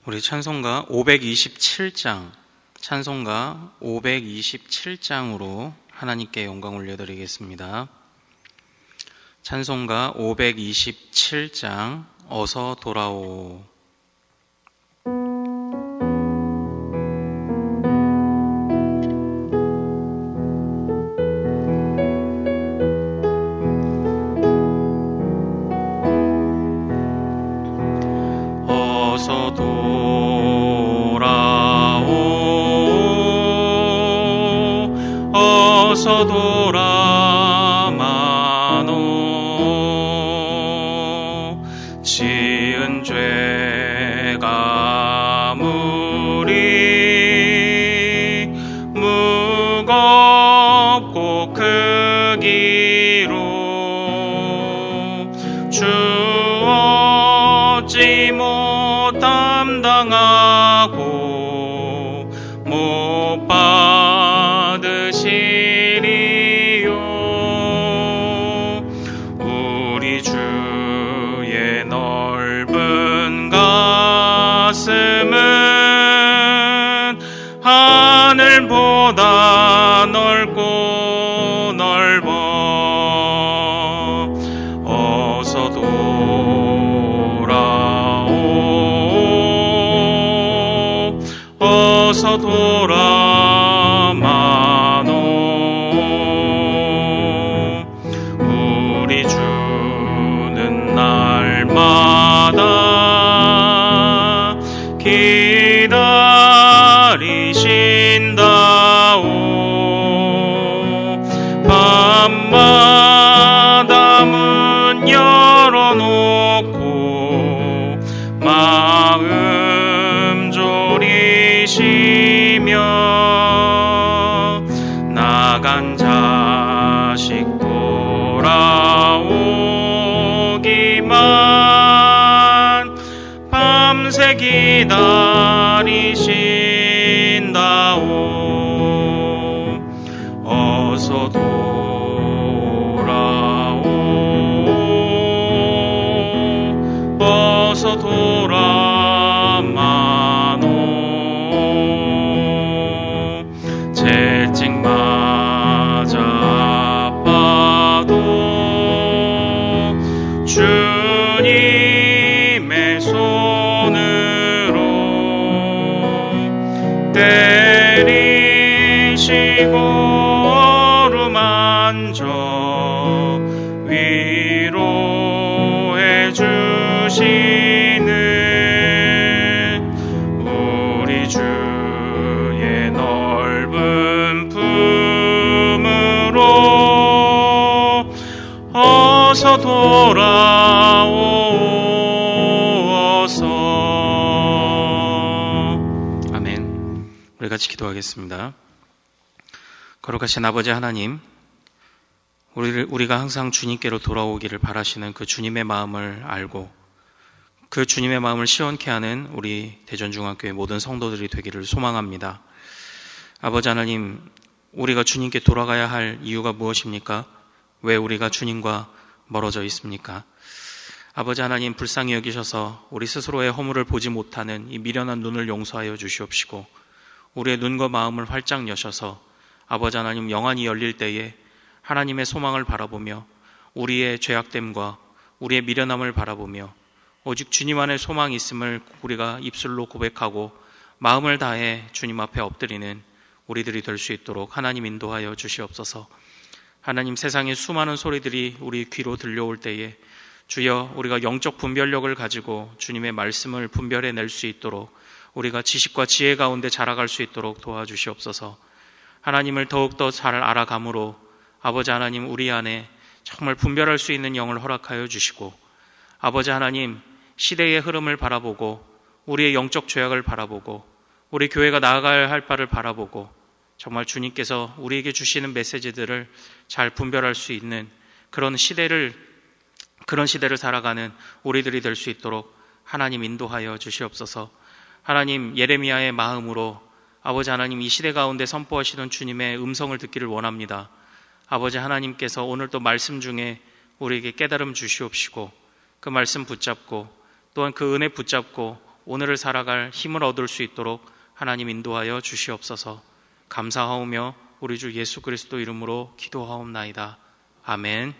우리 찬송가 527장, 찬송가 527장으로 하나님께 영광 올려드리겠습니다. 찬송가 527장, 어서 돌아오. 어서 돌아오, 어서 돌아마노. 지은 죄가 무리 무겁고 크기로 주었지 담당하고 못 받으시리요. 우리 주의 넓은 가슴은 하늘보다 넓고 넓어. 어서 어서 돌아마노. 우리 주는 날마다 기다리신다오. 밤마다 문 열어놓고 마음 졸이시며 나간 자식 돌아오기만 밤새 기다리신다오. 어서 돌아오, 어서 돌아마노. 채찍 맞아 아파도 주님의 손으로 때리시고 어루만져 위로해 주시는 우리 주의 넓은 품으로 어서 돌아오. 어서. 아멘. 우리 같이 기도하겠습니다. 거룩하신 아버지 하나님, 우리가 항상 주님께로 돌아오기를 바라시는 그 주님의 마음을 알고 그 주님의 마음을 시원케 하는 우리 대전중앙교회 모든 성도들이 되기를 소망합니다. 아버지 하나님, 우리가 주님께 돌아가야 할 이유가 무엇입니까? 왜 우리가 주님과 멀어져 있습니까? 아버지 하나님, 불쌍히 여기셔서 우리 스스로의 허물을 보지 못하는 이 미련한 눈을 용서하여 주시옵시고 우리의 눈과 마음을 활짝 여셔서 아버지 하나님, 영안이 열릴 때에 하나님의 소망을 바라보며 우리의 죄악됨과 우리의 미련함을 바라보며 오직 주님 안에 소망이 있음을 우리가 입술로 고백하고 마음을 다해 주님 앞에 엎드리는 우리들이 될 수 있도록 하나님 인도하여 주시옵소서. 하나님, 세상의 수많은 소리들이 우리 귀로 들려올 때에 주여 우리가 영적 분별력을 가지고 주님의 말씀을 분별해낼 수 있도록 우리가 지식과 지혜 가운데 자라갈 수 있도록 도와주시옵소서. 하나님을 더욱더 잘 알아감으로 아버지 하나님, 우리 안에 정말 분별할 수 있는 영을 허락하여 주시고 아버지 하나님, 시대의 흐름을 바라보고 우리의 영적 죄악을 바라보고 우리 교회가 나아가야 할 바를 바라보고 정말 주님께서 우리에게 주시는 메시지들을 잘 분별할 수 있는 그런 시대를 살아가는 우리들이 될 수 있도록 하나님 인도하여 주시옵소서. 하나님, 예레미야의 마음으로 아버지 하나님, 이 시대 가운데 선포하시는 주님의 음성을 듣기를 원합니다. 아버지 하나님께서 오늘 또 말씀 중에 우리에게 깨달음 주시옵시고 그 말씀 붙잡고 또한 그 은혜 붙잡고 오늘을 살아갈 힘을 얻을 수 있도록 하나님 인도하여 주시옵소서. 감사하오며 우리 주 예수 그리스도 이름으로 기도하옵나이다. 아멘.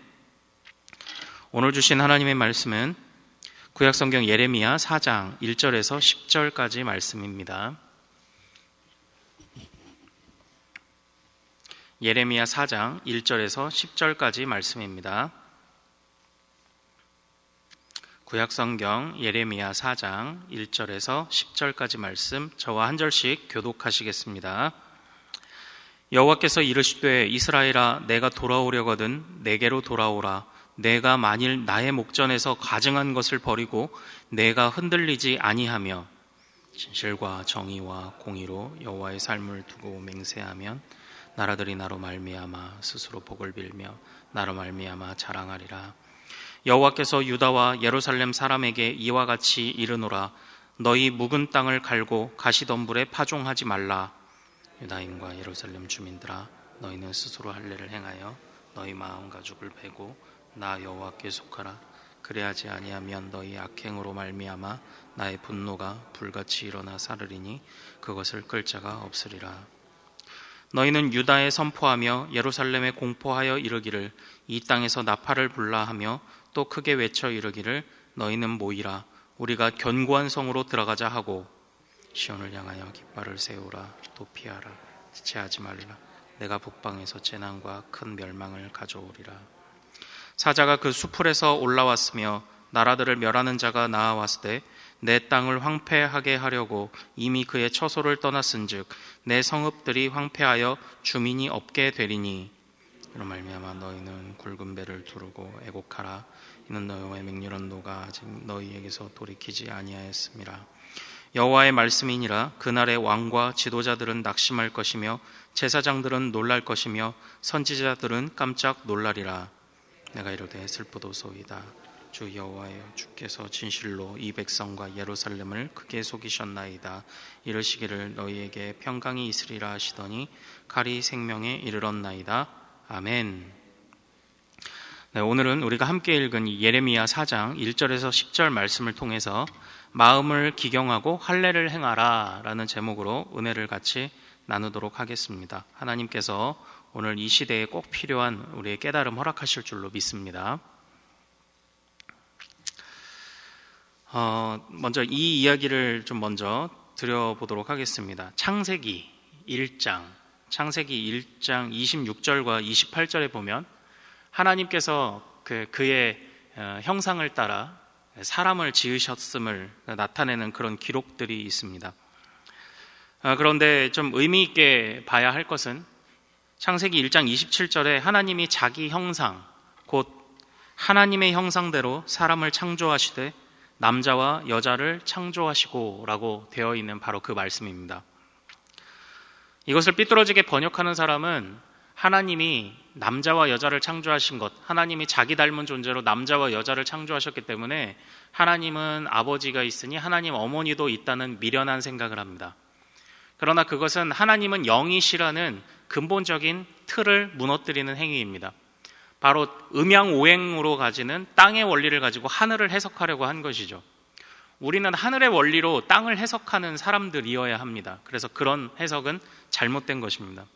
오늘 주신 하나님의 말씀은 구약성경 예레미야 4장 1절에서 10절까지 말씀입니다. 예레미야 4장 1절에서 10절까지 말씀입니다. 구약성경 예레미야 4장 1절에서 10절까지 말씀, 저와 한 절씩 교독하시겠습니다. 여호와께서 이르시되 이스라엘아, 내가 돌아오려거든 내게로 돌아오라. 내가 만일 나의 목전에서 가증한 것을 버리고 내가 흔들리지 아니하며 진실과 정의와 공의로 여호와의 삶을 두고 맹세하면 나라들이 나로 말미암아 스스로 복을 빌며 나로 말미암아 자랑하리라. 여호와께서 유다와 예루살렘 사람에게 이와 같이 이르노라. 너희 묵은 땅을 갈고 가시덤불에 파종하지 말라. 유다인과 예루살렘 주민들아, 너희는 스스로 할례를 행하여 너희 마음 가죽을 베고 나 여호와께 속하라. 그래야지 아니하면 너희 악행으로 말미암아 나의 분노가 불같이 일어나 사르리니 그것을 끌 자가 없으리라. 너희는 유다에 선포하며 예루살렘에 공포하여 이르기를 이 땅에서 나팔을 불라 하며 또 크게 외쳐 이르기를 너희는 모이라. 우리가 견고한 성으로 들어가자 하고 시온을 향하여 깃발을 세우라. 도피하라. 지체하지 말라. 내가 북방에서 재난과 큰 멸망을 가져오리라. 사자가 그 수풀에서 올라왔으며 나라들을 멸하는 자가 나아왔을 때 내 땅을 황폐하게 하려고 이미 그의 처소를 떠났은즉 내 성읍들이 황폐하여 주민이 없게 되리니 이로 말미암아 너희는 굵은 배를 두르고 애곡하라. 이는 너희의 맹렬한 노가 아직 너희에게서 돌이키지 아니하였음이라. 여호와의 말씀이니라. 그날의 왕과 지도자들은 낙심할 것이며 제사장들은 놀랄 것이며 선지자들은 깜짝 놀라리라. 내가 이르되 슬프도소이다. 주 여호와여, 주께서 진실로 이 백성과 예루살렘을 크게 속이셨나이다. 이르시기를 너희에게 평강이 있으리라 하시더니 칼이 생명에 이르렀나이다. 아멘. 네, 오늘은 우리가 함께 읽은 예레미야 4장 1절에서 10절 말씀을 통해서 마음을 기경하고 할례를 행하라 라는 제목으로 은혜를 같이 나누도록 하겠습니다. 하나님께서 오늘 이 시대에 꼭 필요한 우리의 깨달음 허락하실 줄로 믿습니다. 먼저 이 이야기를 좀 먼저 드려보도록 하겠습니다. 창세기 1장 26절과 28절에 보면 하나님께서 그의 형상을 따라 사람을 지으셨음을 나타내는 그런 기록들이 있습니다. 그런데 좀 의미 있게 봐야 할 것은 창세기 1장 27절에 하나님이 자기 형상, 곧 하나님의 형상대로 사람을 창조하시되 남자와 여자를 창조하시고 라고 되어 있는 바로 그 말씀입니다. 이것을 삐뚤어지게 번역하는 사람은 하나님이 남자와 여자를 창조하신 것, 하나님이 자기 닮은 존재로 남자와 여자를 창조하셨기 때문에 하나님은 아버지가 있으니 하나님 어머니도 있다는 미련한 생각을 합니다. 그러나 그것은 하나님은 영이시라는 근본적인 틀을 무너뜨리는 행위입니다. 바로 음양오행으로 가지는 땅의 원리를 가지고 하늘을 해석하려고 한 것이죠. 우리는 하늘의 원리로 땅을 해석하는 사람들이어야 합니다. 그래서 그런 해석은 잘못된 것입니다.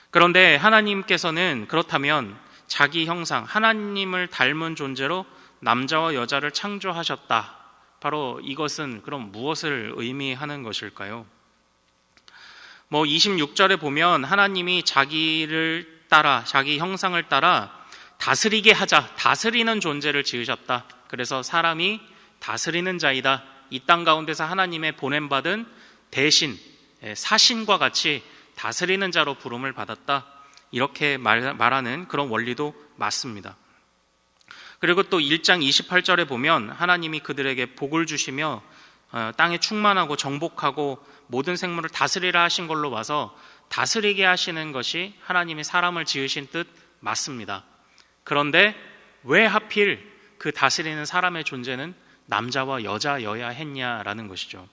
그런데 하나님께서는 그렇다면 자기 형상, 하나님을 닮은 존재로 남자와 여자를 창조하셨다. 바로 이것은 그럼 무엇을 의미하는 것일까요? 26절에 보면 하나님이 자기를 따라, 자기 형상을 따라 다스리게 하자, 다스리는 존재를 지으셨다. 그래서 사람이 다스리는 자이다. 이 땅 가운데서 하나님의 보냄받은 대신, 사신과 같이 다스리는 자로 부름을 받았다. 이렇게 말하는 그런 원리도 맞습니다. 그리고 또 1장 28절에 보면 하나님이 그들에게 복을 주시며 땅에 충만하고 정복하고 모든 생물을 다스리라 하신 걸로 봐서 다스리게 하시는 것이 하나님이 사람을 지으신 뜻 맞습니다. 그런데 왜 하필 그 다스리는 사람의 존재는 남자와 여자여야 했냐라는 것이죠.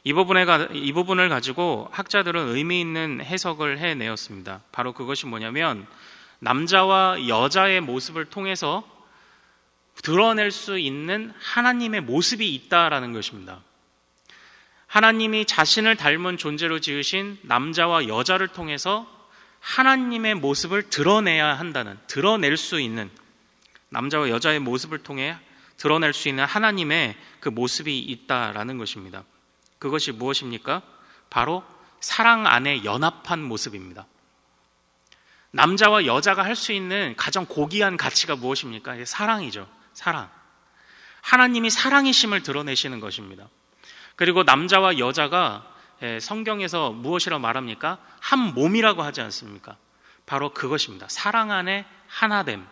이 부분을 가지고 학자들은 의미 있는 해석을 해내었습니다. 바로 그것이 뭐냐면 남자와 여자의 모습을 통해서 드러낼 수 있는 하나님의 모습이 있다라는 것입니다. 하나님이 자신을 닮은 존재로 지으신 남자와 여자를 통해서 하나님의 모습을 드러내야 한다는, 드러낼 수 있는, 남자와 여자의 모습을 통해 드러낼 수 있는 하나님의 그 모습이 있다라는 것입니다. 그것이 무엇입니까? 바로 사랑 안에 연합한 모습입니다. 남자와 여자가 할 수 있는 가장 고귀한 가치가 무엇입니까? 사랑이죠. 사랑. 하나님이 사랑이심을 드러내시는 것입니다. 그리고 남자와 여자가 성경에서 무엇이라고 말합니까? 한 몸이라고 하지 않습니까? 바로 그것입니다. 사랑 안에 하나됨.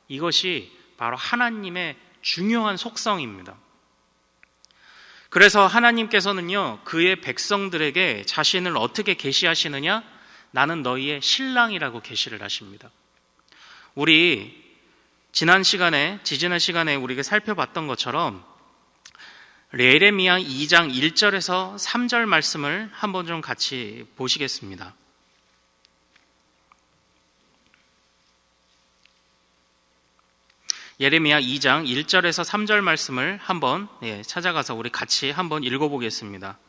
이것이 바로 하나님의 중요한 속성입니다. 그래서 하나님께서는요, 그의 백성들에게 자신을 어떻게 계시하시느냐? 나는 너희의 신랑이라고 계시를 하십니다. 우리 지지난 시간에 우리가 살펴봤던 것처럼 예레미야 2장 1절에서 3절 말씀을 한번 좀 같이 보시겠습니다. 예레미야 2장 1절에서 3절 말씀을 한번 찾아가서 우리 같이 한번 읽어보겠습니다.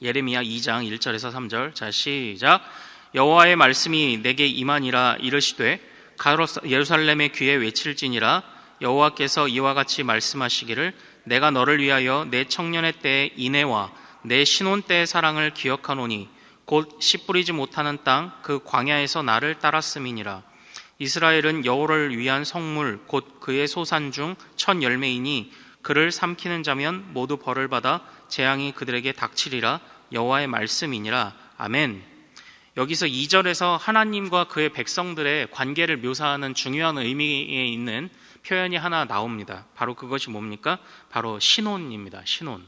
예레미야 2장 1절에서 3절. 자, 시작. 여호와의 말씀이 내게 임하니라. 이르시되 예루살렘의 귀에 외칠지니라. 여호와께서 이와 같이 말씀하시기를 내가 너를 위하여 내 청년의 때의 인애와 내 신혼 때의 사랑을 기억하노니 곧 씨 뿌리지 못하는 땅 그 광야에서 나를 따랐음이니라. 이스라엘은 여호와를 위한 성물 곧 그의 소산 중 첫 열매이니 그를 삼키는 자면 모두 벌을 받아 재앙이 그들에게 닥치리라. 여호와의 말씀이니라. 아멘. 여기서 2절에서 하나님과 그의 백성들의 관계를 묘사하는 중요한 의미에 있는 표현이 하나 나옵니다. 바로 그것이 뭡니까? 바로 신혼입니다. 신혼.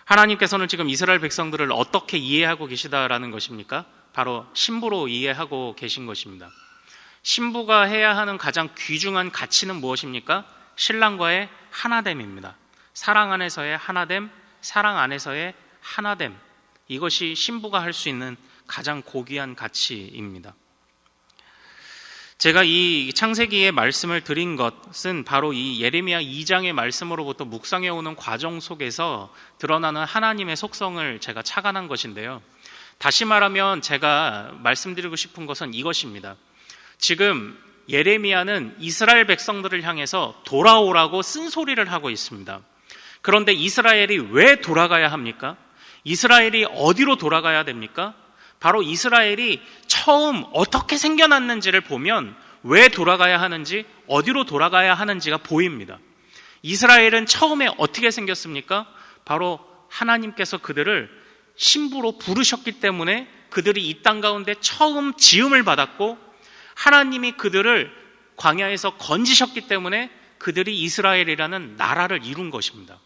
하나님께서는 지금 이스라엘 백성들을 어떻게 이해하고 계시다라는 것입니까? 바로 신부로 이해하고 계신 것입니다. 신부가 해야 하는 가장 귀중한 가치는 무엇입니까? 신랑과의 하나됨입니다. 사랑 안에서의 하나됨, 사랑 안에서의 하나됨. 이것이 신부가 할 수 있는 가장 고귀한 가치입니다. 제가 이 창세기의 말씀을 드린 것은 바로 이 예레미야 2장의 말씀으로부터 묵상해 오는 과정 속에서 드러나는 하나님의 속성을 제가 착안한 것인데요. 다시 말하면 제가 말씀드리고 싶은 것은 이것입니다. 지금 예레미야는 이스라엘 백성들을 향해서 돌아오라고 쓴소리를 하고 있습니다. 그런데 이스라엘이 왜 돌아가야 합니까? 이스라엘이 어디로 돌아가야 됩니까? 바로 이스라엘이 처음 어떻게 생겨났는지를 보면 왜 돌아가야 하는지, 어디로 돌아가야 하는지가 보입니다. 이스라엘은 처음에 어떻게 생겼습니까? 바로 하나님께서 그들을 신부로 부르셨기 때문에 그들이 이 땅 가운데 처음 지음을 받았고, 하나님이 그들을 광야에서 건지셨기 때문에 그들이 이스라엘이라는 나라를 이룬 것입니다.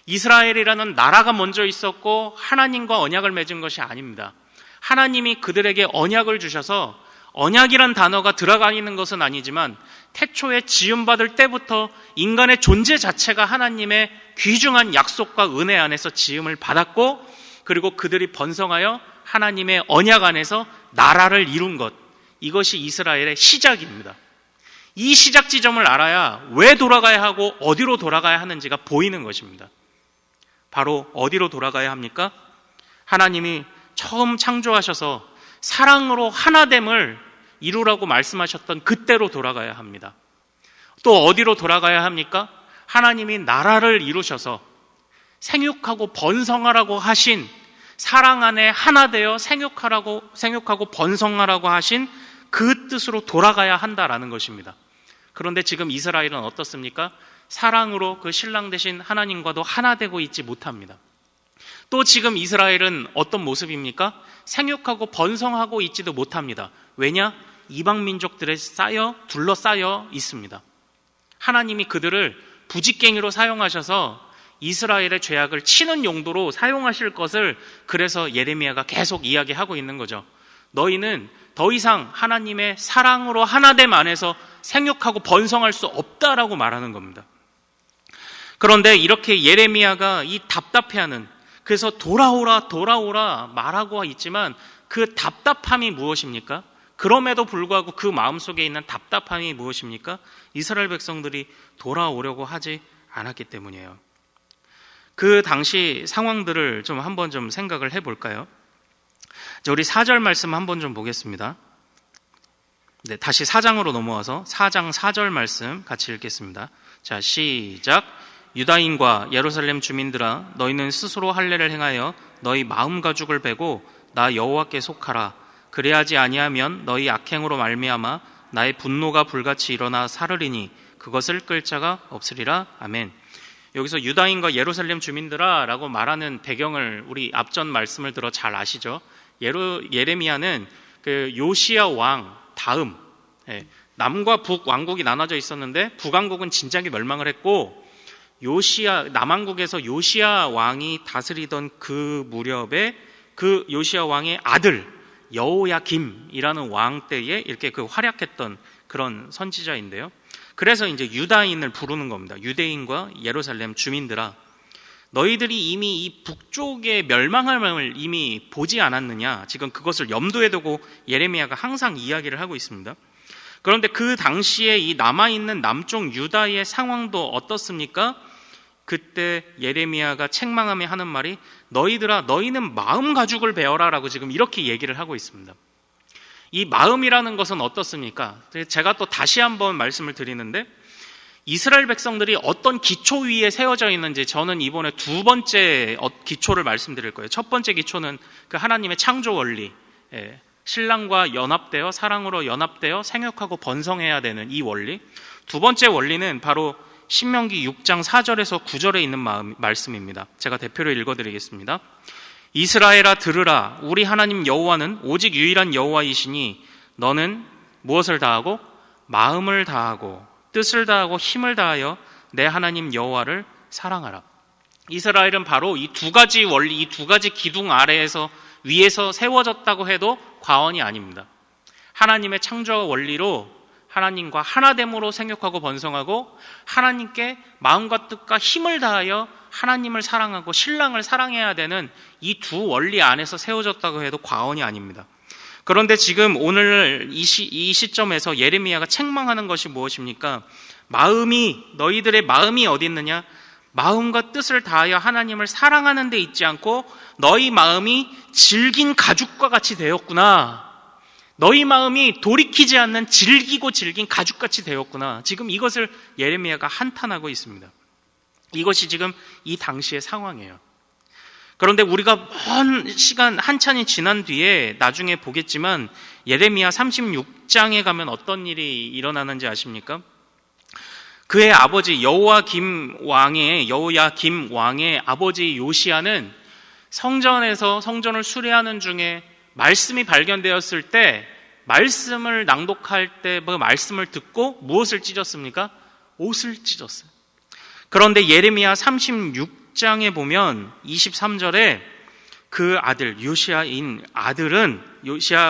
이스라엘이라는 나라가 먼저 있었고 하나님과 언약을 맺은 것이 아닙니다. 하나님이 그들에게 언약을 주셔서, 언약이란 단어가 들어가 있는 것은 아니지만 태초에 지음받을 때부터 인간의 존재 자체가 하나님의 귀중한 약속과 은혜 안에서 지음을 받았고, 그리고 그들이 번성하여 하나님의 언약 안에서 나라를 이룬 것, 이것이 이스라엘의 시작입니다. 이 시작 지점을 알아야 왜 돌아가야 하고 어디로 돌아가야 하는지가 보이는 것입니다. 바로 어디로 돌아가야 합니까? 하나님이 처음 창조하셔서 사랑으로 하나됨을 이루라고 말씀하셨던 그때로 돌아가야 합니다. 또 어디로 돌아가야 합니까? 하나님이 나라를 이루셔서 생육하고 번성하라고 하신, 사랑 안에 하나 되어 생육하고 번성하라고 하신 그 뜻으로 돌아가야 한다라는 것입니다. 그런데 지금 이스라엘은 어떻습니까? 사랑으로 그 신랑 되신 하나님과도 하나 되고 있지 못합니다. 또 지금 이스라엘은 어떤 모습입니까? 생육하고 번성하고 있지도 못합니다. 왜냐? 이방 민족들에 둘러싸여 있습니다. 하나님이 그들을 부직갱이로 사용하셔서 이스라엘의 죄악을 치는 용도로 사용하실 것을, 그래서 예레미야가 계속 이야기하고 있는 거죠. 너희는 더 이상 하나님의 사랑으로 하나됨 안에서 생육하고 번성할 수 없다라고 말하는 겁니다. 그런데 이렇게 예레미야가 이 답답해하는, 그래서 돌아오라 말하고 있지만 그 답답함이 무엇입니까? 그럼에도 불구하고 그 마음속에 있는 답답함이 무엇입니까? 이스라엘 백성들이 돌아오려고 하지 않았기 때문이에요. 그 당시 상황들을 좀 한번 좀 생각을 해볼까요? 우리 4절 말씀 한번 좀 보겠습니다. 네, 다시 4장으로 넘어와서 4장 4절 말씀 같이 읽겠습니다. 자, 시작. 유다인과 예루살렘 주민들아, 너희는 스스로 할례를 행하여 너희 마음 가죽을 베고 나 여호와께 속하라. 그래야지 아니하면 너희 악행으로 말미암아 나의 분노가 불같이 일어나 사르리니 그것을 끌 자가 없으리라. 아멘. 여기서 유다인과 예루살렘 주민들아 라고 말하는 배경을 우리 앞전 말씀을 들어 잘 아시죠? 예레미야는 그 요시야 왕 다음, 남과 북 왕국이 나눠져 있었는데 북왕국은 진작에 멸망을 했고 남왕국에서 요시야 왕이 다스리던 그 무렵에 그 요시야 왕의 아들 여호야김이라는 왕 때에 이렇게 그 활약했던 그런 선지자인데요. 그래서 이제 유다인을 부르는 겁니다. 유대인과 예루살렘 주민들아, 너희들이 이미 이 북쪽의 멸망함을 이미 보지 않았느냐? 지금 그것을 염두에 두고 예레미야가 항상 이야기를 하고 있습니다. 그런데 그 당시에 이 남아있는 남쪽 유다의 상황도 어떻습니까? 그때 예레미야가 책망하며 하는 말이 너희들아, 너희는 마음 가죽을 베어라 라고 지금 이렇게 얘기를 하고 있습니다. 이 마음이라는 것은 어떻습니까? 제가 또 다시 한번 말씀을 드리는데 이스라엘 백성들이 어떤 기초 위에 세워져 있는지 저는 이번에 두 번째 기초를 말씀드릴 거예요. 첫 번째 기초는 그 하나님의 창조 원리, 신랑과 연합되어 사랑으로 연합되어 생육하고 번성해야 되는 이 원리. 두 번째 원리는 바로 신명기 6장 4절에서 9절에 있는 말씀입니다. 제가 대표로 읽어드리겠습니다. 이스라엘아 들으라. 우리 하나님 여호와는 오직 유일한 여호와이시니 너는 무엇을 다하고 마음을 다하고 뜻을 다하고 힘을 다하여 내 하나님 여호와를 사랑하라. 이스라엘은 바로 이 두 가지 원리, 이 두 가지 기둥 아래에서 위에서 세워졌다고 해도 과언이 아닙니다. 하나님의 창조 원리로 하나님과 하나됨으로 생육하고 번성하고 하나님께 마음과 뜻과 힘을 다하여 하나님을 사랑하고 신랑을 사랑해야 되는 이 두 원리 안에서 세워졌다고 해도 과언이 아닙니다. 그런데 지금 오늘 이 시점에서 예레미야가 책망하는 것이 무엇입니까? 너희들의 마음이 어디 있느냐? 마음과 뜻을 다하여 하나님을 사랑하는 데 있지 않고 너희 마음이 질긴 가죽과 같이 되었구나. 너희 마음이 돌이키지 않는 질기고 질긴 가죽같이 되었구나. 지금 이것을 예레미야가 한탄하고 있습니다. 이것이 지금 이 당시의 상황이에요. 그런데 우리가 먼 시간 한참이 지난 뒤에 나중에 보겠지만 예레미야 36장에 가면 어떤 일이 일어나는지 아십니까? 그의 아버지 여호야김 왕의 아버지 요시야는 성전에서 성전을 수리하는 중에 말씀이 발견되었을 때 말씀을 낭독할 때 그 말씀을 듣고 무엇을 찢었습니까? 옷을 찢었어요. 그런데 예레미야 36장에 보면 23절에 그 아들 요시야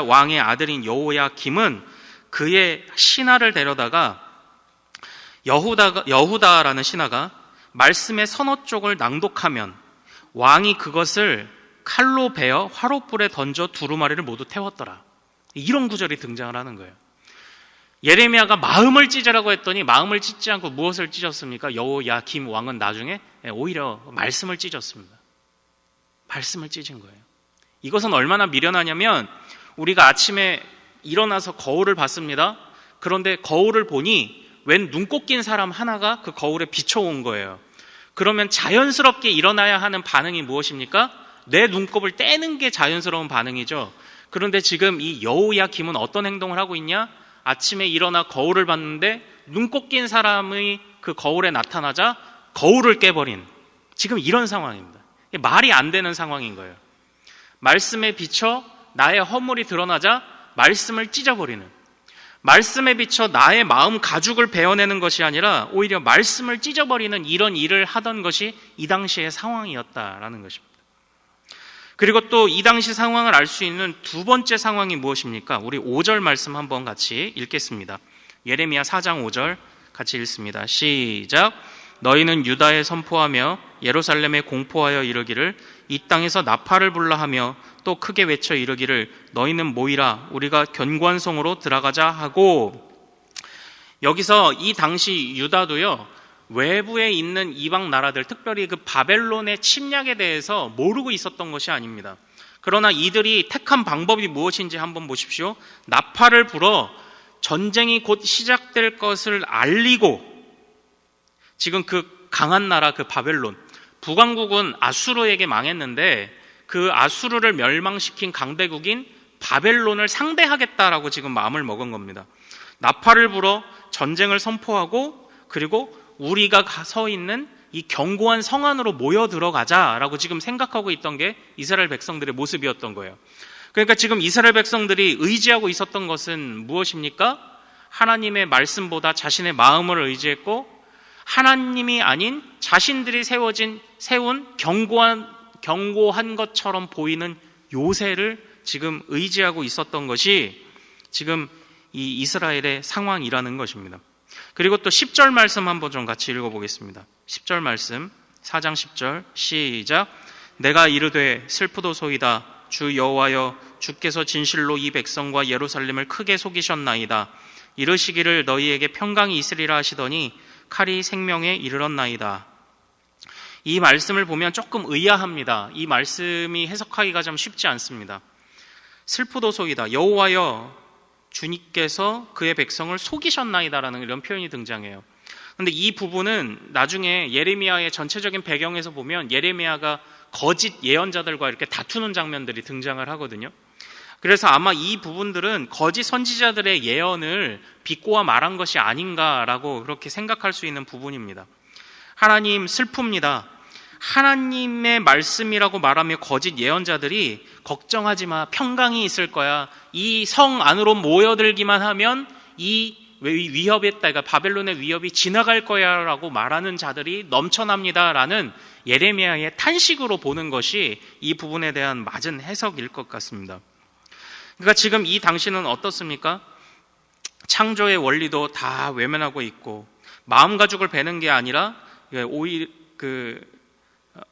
왕의 아들인 여호야김은 그의 신하를 데려다가 여후다라는 신하가 말씀의 서너 쪽을 낭독하면 왕이 그것을 칼로 베어 화롯불에 던져 두루마리를 모두 태웠더라. 이런 구절이 등장을 하는 거예요. 예레미야가 마음을 찢으라고 했더니 마음을 찢지 않고 무엇을 찢었습니까? 여호야김 왕은 나중에 오히려 말씀을 찢었습니다. 말씀을 찢은 거예요. 이것은 얼마나 미련하냐면 우리가 아침에 일어나서 거울을 봤습니다. 그런데 거울을 보니 웬 눈곱 낀 사람 하나가 그 거울에 비춰온 거예요. 그러면 자연스럽게 일어나야 하는 반응이 무엇입니까? 내 눈곱을 떼는 게 자연스러운 반응이죠. 그런데 지금 이 여호야김은 어떤 행동을 하고 있냐? 아침에 일어나 거울을 봤는데 눈곱 낀 사람이 그 거울에 나타나자 거울을 깨버린 지금 이런 상황입니다. 말이 안 되는 상황인 거예요. 말씀에 비춰 나의 허물이 드러나자 말씀을 찢어버리는, 말씀에 비춰 나의 마음 가죽을 베어내는 것이 아니라 오히려 말씀을 찢어버리는 이런 일을 하던 것이 이 당시의 상황이었다라는 것입니다. 그리고 또 이 당시 상황을 알 수 있는 두 번째 상황이 무엇입니까? 우리 5절 말씀 한번 같이 읽겠습니다. 예레미야 4장 5절 같이 읽습니다. 시작. 너희는 유다에 선포하며 예루살렘에 공포하여 이르기를 이 땅에서 나팔을 불라 하며 또 크게 외쳐 이르기를 너희는 모이라 우리가 견고한 성으로 들어가자 하고, 여기서 이 당시 유다도요, 외부에 있는 이방 나라들, 특별히 그 바벨론의 침략에 대해서 모르고 있었던 것이 아닙니다. 그러나 이들이 택한 방법이 무엇인지 한번 보십시오. 나팔을 불어 전쟁이 곧 시작될 것을 알리고, 지금 그 강한 나라 그 바벨론, 북왕국은 아수르에게 망했는데 그 아수르를 멸망시킨 강대국인 바벨론을 상대하겠다라고 지금 마음을 먹은 겁니다. 나팔을 불어 전쟁을 선포하고, 그리고 우리가 서 있는 이 견고한 성 안으로 모여 들어가자라고 지금 생각하고 있던 게 이스라엘 백성들의 모습이었던 거예요. 그러니까 지금 이스라엘 백성들이 의지하고 있었던 것은 무엇입니까? 하나님의 말씀보다 자신의 마음을 의지했고, 하나님이 아닌 자신들이 세운 견고한 것처럼 보이는 요새를 지금 의지하고 있었던 것이 지금 이 이스라엘의 상황이라는 것입니다. 그리고 또 10절 말씀 한번 좀 같이 읽어보겠습니다. 10절 말씀, 4장 10절 시작. 내가 이르되 슬프도소이다. 주 여호와여, 주께서 진실로 이 백성과 예루살렘을 크게 속이셨나이다. 이르시기를 너희에게 평강이 있으리라 하시더니 칼이 생명에 이르렀나이다. 이 말씀을 보면 조금 의아합니다. 이 말씀이 해석하기가 좀 쉽지 않습니다. 슬프도소이다. 여호와여, 주님께서 그의 백성을 속이셨나이다라는 이런 표현이 등장해요. 그런데 이 부분은 나중에 예레미야의 전체적인 배경에서 보면 예레미야가 거짓 예언자들과 이렇게 다투는 장면들이 등장을 하거든요. 그래서 아마 이 부분들은 거짓 선지자들의 예언을 비꼬아 말한 것이 아닌가라고 그렇게 생각할 수 있는 부분입니다. 하나님 슬픕니다. 하나님의 말씀이라고 말하며 거짓 예언자들이 걱정하지 마, 평강이 있을 거야, 이 성 안으로 모여들기만 하면 이 위협에 따라 바벨론의 위협이 지나갈 거야 라고 말하는 자들이 넘쳐납니다라는 예레미야의 탄식으로 보는 것이 이 부분에 대한 맞은 해석일 것 같습니다. 그러니까 지금 이 당시는 어떻습니까? 창조의 원리도 다 외면하고 있고, 마음 가죽을 베는 게 아니라 오히려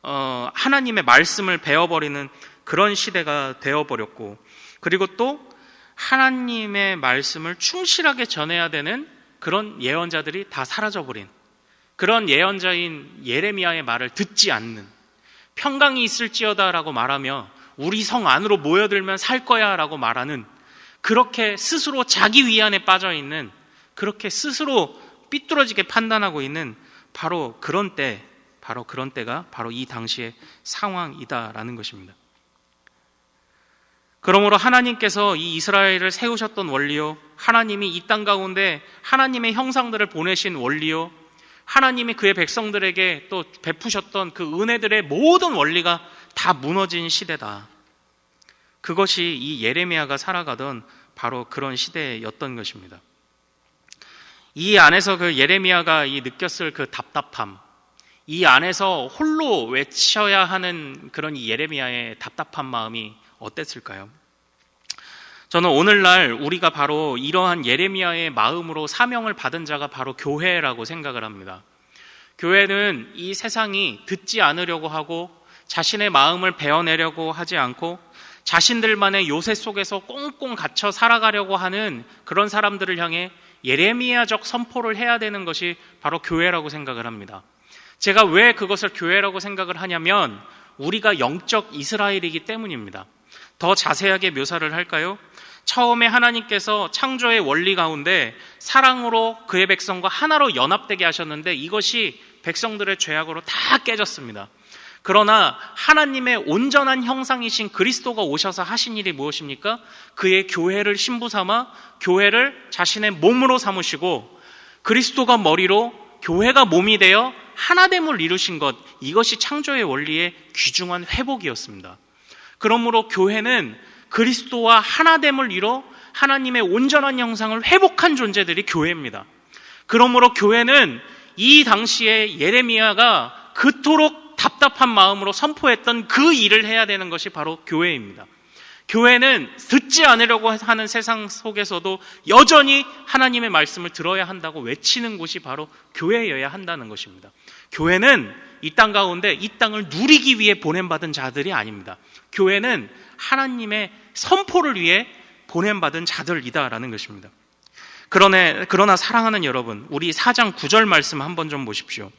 하나님의 말씀을 베어버리는 그런 시대가 되어버렸고, 그리고 또 하나님의 말씀을 충실하게 전해야 되는 그런 예언자들이 다 사라져버린, 그런 예언자인 예레미야의 말을 듣지 않는, 평강이 있을지어다 라고 말하며 우리 성 안으로 모여들면 살 거야 라고 말하는, 그렇게 스스로 자기 위안에 빠져있는, 그렇게 스스로 삐뚤어지게 판단하고 있는 바로 그런 때가 바로 이 당시의 상황이다라는 것입니다. 그러므로 하나님께서 이 이스라엘을 세우셨던 원리요, 하나님이 이 땅 가운데 하나님의 형상들을 보내신 원리요, 하나님이 그의 백성들에게 또 베푸셨던 그 은혜들의 모든 원리가 다 무너진 시대다. 그것이 이 예레미야가 살아가던 바로 그런 시대였던 것입니다. 이 안에서 그 예레미야가 느꼈을 그 답답함, 이 안에서 홀로 외쳐야 하는 그런 이 예레미야의 답답한 마음이 어땠을까요? 저는 오늘날 우리가 바로 이러한 예레미야의 마음으로 사명을 받은 자가 바로 교회라고 생각을 합니다. 교회는 이 세상이 듣지 않으려고 하고 자신의 마음을 베어내려고 하지 않고 자신들만의 요새 속에서 꽁꽁 갇혀 살아가려고 하는 그런 사람들을 향해 예레미야적 선포를 해야 되는 것이 바로 교회라고 생각을 합니다. 제가 왜 그것을 교회라고 생각을 하냐면 우리가 영적 이스라엘이기 때문입니다. 더 자세하게 묘사를 할까요? 처음에 하나님께서 창조의 원리 가운데 사랑으로 그의 백성과 하나로 연합되게 하셨는데 이것이 백성들의 죄악으로 다 깨졌습니다. 그러나 하나님의 온전한 형상이신 그리스도가 오셔서 하신 일이 무엇입니까? 그의 교회를 신부 삼아 교회를 자신의 몸으로 삼으시고 그리스도가 머리로 교회가 몸이 되어 하나됨을 이루신 것, 이것이 창조의 원리의 귀중한 회복이었습니다. 그러므로 교회는 그리스도와 하나됨을 이뤄 하나님의 온전한 형상을 회복한 존재들이 교회입니다. 그러므로 교회는 이 당시에 예레미야가 그토록 답답한 마음으로 선포했던 그 일을 해야 되는 것이 바로 교회입니다. 교회는 듣지 않으려고 하는 세상 속에서도 여전히 하나님의 말씀을 들어야 한다고 외치는 곳이 바로 교회여야 한다는 것입니다. 교회는 이 땅 가운데 이 땅을 누리기 위해 보냄받은 자들이 아닙니다. 교회는 하나님의 선포를 위해 보냄받은 자들이다라는 것입니다. 그러나 사랑하는 여러분, 우리 4장 9절 말씀 한번 좀 보십시오.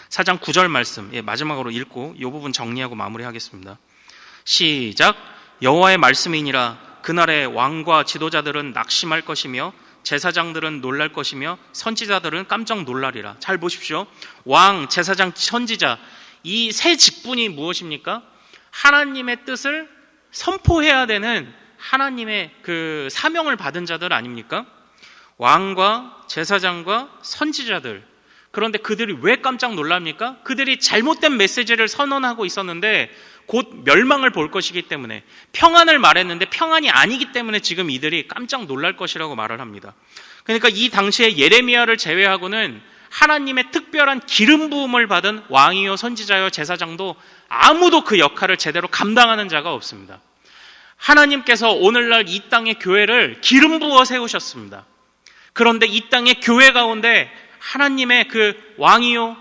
4장 9절 말씀, 마지막으로 읽고 이 부분 정리하고 마무리하겠습니다. 시작. 여호와의 말씀이니라. 그날에 왕과 지도자들은 낙심할 것이며 제사장들은 놀랄 것이며 선지자들은 깜짝 놀라리라. 잘 보십시오. 왕, 제사장, 선지자, 이 세 직분이 무엇입니까? 하나님의 뜻을 선포해야 되는 하나님의 그 사명을 받은 자들 아닙니까? 왕과 제사장과 선지자들. 그런데 그들이 왜 깜짝 놀랍니까? 그들이 잘못된 메시지를 선언하고 있었는데 곧 멸망을 볼 것이기 때문에, 평안을 말했는데 평안이 아니기 때문에 지금 이들이 깜짝 놀랄 것이라고 말을 합니다. 그러니까 이 당시에 예레미야를 제외하고는 하나님의 특별한 기름 부음을 받은 왕이요 선지자요 제사장도 아무도 그 역할을 제대로 감당하는 자가 없습니다. 하나님께서 오늘날 이 땅의 교회를 기름 부어 세우셨습니다. 그런데 이 땅의 교회 가운데 하나님의 그 왕이요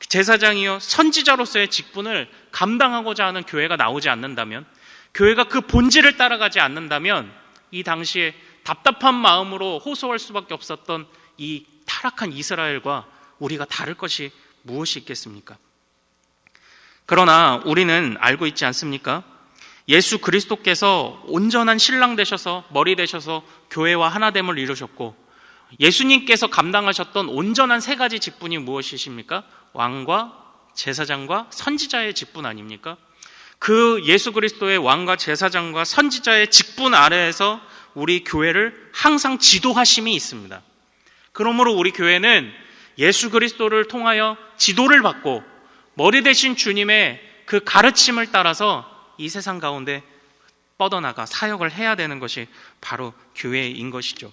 제사장이요 선지자로서의 직분을 감당하고자 하는 교회가 나오지 않는다면, 교회가 그 본질을 따라가지 않는다면 이 당시에 답답한 마음으로 호소할 수밖에 없었던 이 타락한 이스라엘과 우리가 다를 것이 무엇이 있겠습니까? 그러나 우리는 알고 있지 않습니까? 예수 그리스도께서 온전한 신랑 되셔서 머리 되셔서 교회와 하나됨을 이루셨고, 예수님께서 감당하셨던 온전한 세 가지 직분이 무엇이십니까? 왕과 제사장과 선지자의 직분 아닙니까? 그 예수 그리스도의 왕과 제사장과 선지자의 직분 아래에서 우리 교회를 항상 지도하심이 있습니다. 그러므로 우리 교회는 예수 그리스도를 통하여 지도를 받고 머리 대신 주님의 그 가르침을 따라서 이 세상 가운데 뻗어나가 사역을 해야 되는 것이 바로 교회인 것이죠.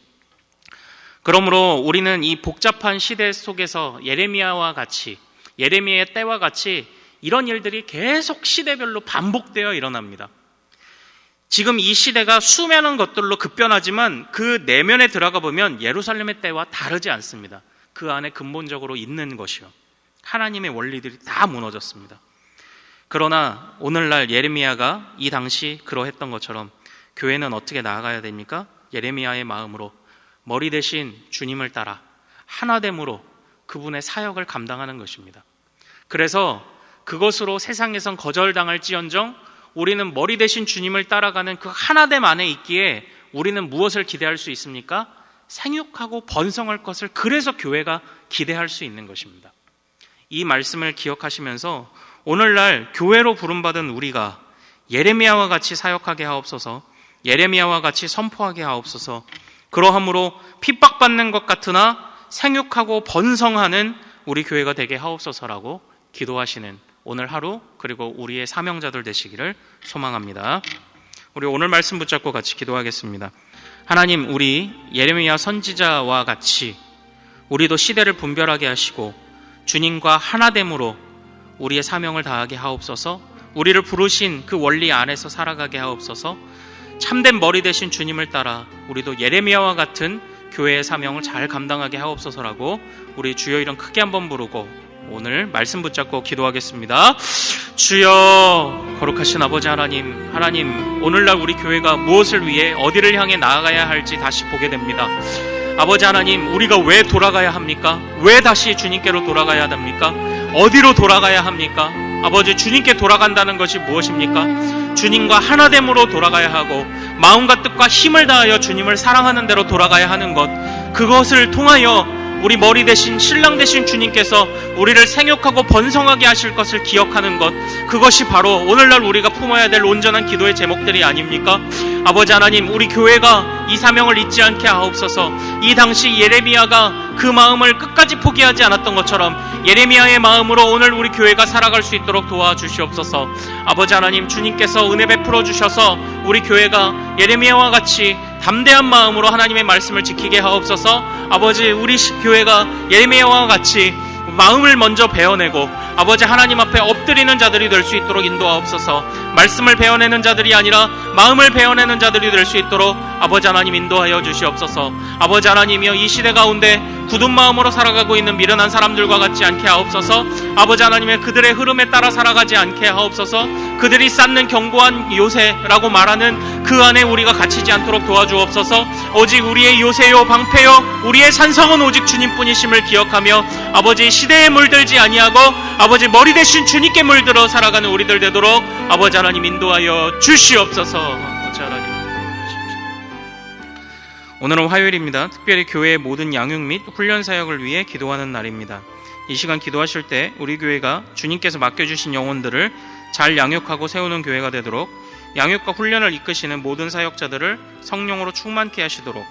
그러므로 우리는 이 복잡한 시대 속에서 예레미야와 같이, 예레미야의 때와 같이 이런 일들이 계속 시대별로 반복되어 일어납니다. 지금 이 시대가 수많은 것들로 급변하지만 그 내면에 들어가 보면 예루살렘의 때와 다르지 않습니다. 그 안에 근본적으로 있는 것이요, 하나님의 원리들이 다 무너졌습니다. 그러나 오늘날 예레미야가 이 당시 그러했던 것처럼 교회는 어떻게 나아가야 됩니까? 예레미야의 마음으로 머리 대신 주님을 따라 하나됨으로 그분의 사역을 감당하는 것입니다. 그래서 그것으로 세상에선 거절당할지언정 우리는 머리 대신 주님을 따라가는 그 하나됨 안에 있기에 우리는 무엇을 기대할 수 있습니까? 생육하고 번성할 것을, 그래서 교회가 기대할 수 있는 것입니다. 이 말씀을 기억하시면서 오늘날 교회로 부름받은 우리가 예레미야와 같이 사역하게 하옵소서, 예레미야와 같이 선포하게 하옵소서. 그러함으로 핍박받는 것 같으나 생육하고 번성하는 우리 교회가 되게 하옵소서라고 기도하시는 오늘 하루, 그리고 우리의 사명자들 되시기를 소망합니다. 우리 오늘 말씀 붙잡고 같이 기도하겠습니다. 하나님, 우리 예레미야 선지자와 같이 우리도 시대를 분별하게 하시고 주님과 하나됨으로 우리의 사명을 다하게 하옵소서. 우리를 부르신 그 원리 안에서 살아가게 하옵소서. 참된 머리 대신 주님을 따라 우리도 예레미야와 같은 교회의 사명을 잘 감당하게 하옵소서라고 우리 주여 이름 크게 한번 부르고 오늘 말씀 붙잡고 기도하겠습니다. 주여, 거룩하신 아버지 하나님, 오늘날 우리 교회가 무엇을 위해 어디를 향해 나아가야 할지 다시 보게 됩니다. 아버지 하나님, 우리가 왜 돌아가야 합니까? 왜 다시 주님께로 돌아가야 합니까? 어디로 돌아가야 합니까? 아버지, 주님께 돌아간다는 것이 무엇입니까? 주님과 하나됨으로 돌아가야 하고 마음과 뜻과 힘을 다하여 주님을 사랑하는 대로 돌아가야 하는 것, 그것을 통하여 우리 머리 대신 신랑 대신 주님께서 우리를 생육하고 번성하게 하실 것을 기억하는 것, 그것이 바로 오늘날 우리가 품어야 될 온전한 기도의 제목들이 아닙니까? 아버지 하나님, 우리 교회가 이 사명을 잊지 않게 하옵소서. 이 당시 예레미야가 그 마음을 끝까지 포기하지 않았던 것처럼 예레미야의 마음으로 오늘 우리 교회가 살아갈 수 있도록 도와주시옵소서. 아버지 하나님, 주님께서 은혜 베풀어 주셔서 우리 교회가 예레미야와 같이 담대한 마음으로 하나님의 말씀을 지키게 하옵소서. 아버지, 우리 교회가 예레미야와 같이 마음을 먼저 베어내고 아버지 하나님 앞에 엎드리는 자들이 될 수 있도록 인도하옵소서. 말씀을 베어내는 자들이 아니라 마음을 베어내는 자들이 될 수 있도록 아버지 하나님 인도하여 주시옵소서. 아버지 하나님이여, 이 시대 가운데 굳은 마음으로 살아가고 있는 미련한 사람들과 같지 않게 하옵소서. 아버지 하나님의 그들의 흐름에 따라 살아가지 않게 하옵소서. 그들이 쌓는 견고한 요새라고 말하는 그 안에 우리가 갇히지 않도록 도와주옵소서. 오직 우리의 요새요 방패요 우리의 산성은 오직 주님뿐이심을 기억하며 아버지 시대에 물들지 아니하고 아버지 머리 대신 주님께 물들어 살아가는 우리들 되도록 아버지 하나님 인도하여 주시옵소서. 아버지 하나님, 오늘은 화요일입니다. 특별히 교회의 모든 양육 및 훈련 사역을 위해 기도하는 날입니다. 이 시간 기도하실 때 우리 교회가 주님께서 맡겨주신 영혼들을 잘 양육하고 세우는 교회가 되도록, 양육과 훈련을 이끄시는 모든 사역자들을 성령으로 충만케 하시도록,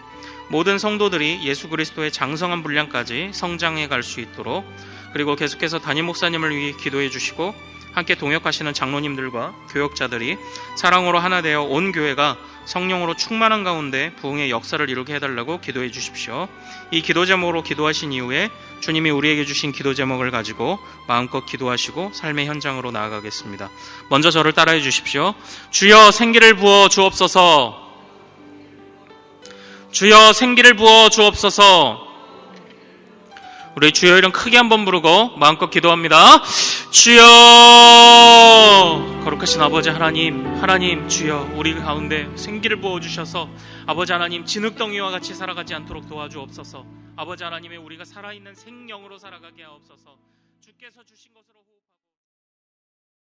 모든 성도들이 예수 그리스도의 장성한 분량까지 성장해 갈 수 있도록, 그리고 계속해서 담임 목사님을 위해 기도해 주시고 함께 동역하시는 장로님들과 교역자들이 사랑으로 하나 되어 온 교회가 성령으로 충만한 가운데 부흥의 역사를 이루게 해달라고 기도해 주십시오. 이 기도 제목으로 기도하신 이후에 주님이 우리에게 주신 기도 제목을 가지고 마음껏 기도하시고 삶의 현장으로 나아가겠습니다. 먼저 저를 따라해 주십시오. 주여 생기를 부어 주옵소서. 주여 생기를 부어 주옵소서. 우리 주여 이름 크게 한번 부르고 마음껏 기도합니다. 주여, 거룩하신 아버지 하나님 주여, 우리 가운데 생기를 부어주셔서 아버지 하나님 진흙덩이와 같이 살아가지 않도록 도와주옵소서. 아버지 하나님의 우리가 살아있는 생명으로 살아가게 하옵소서. 주께서 주신 것으로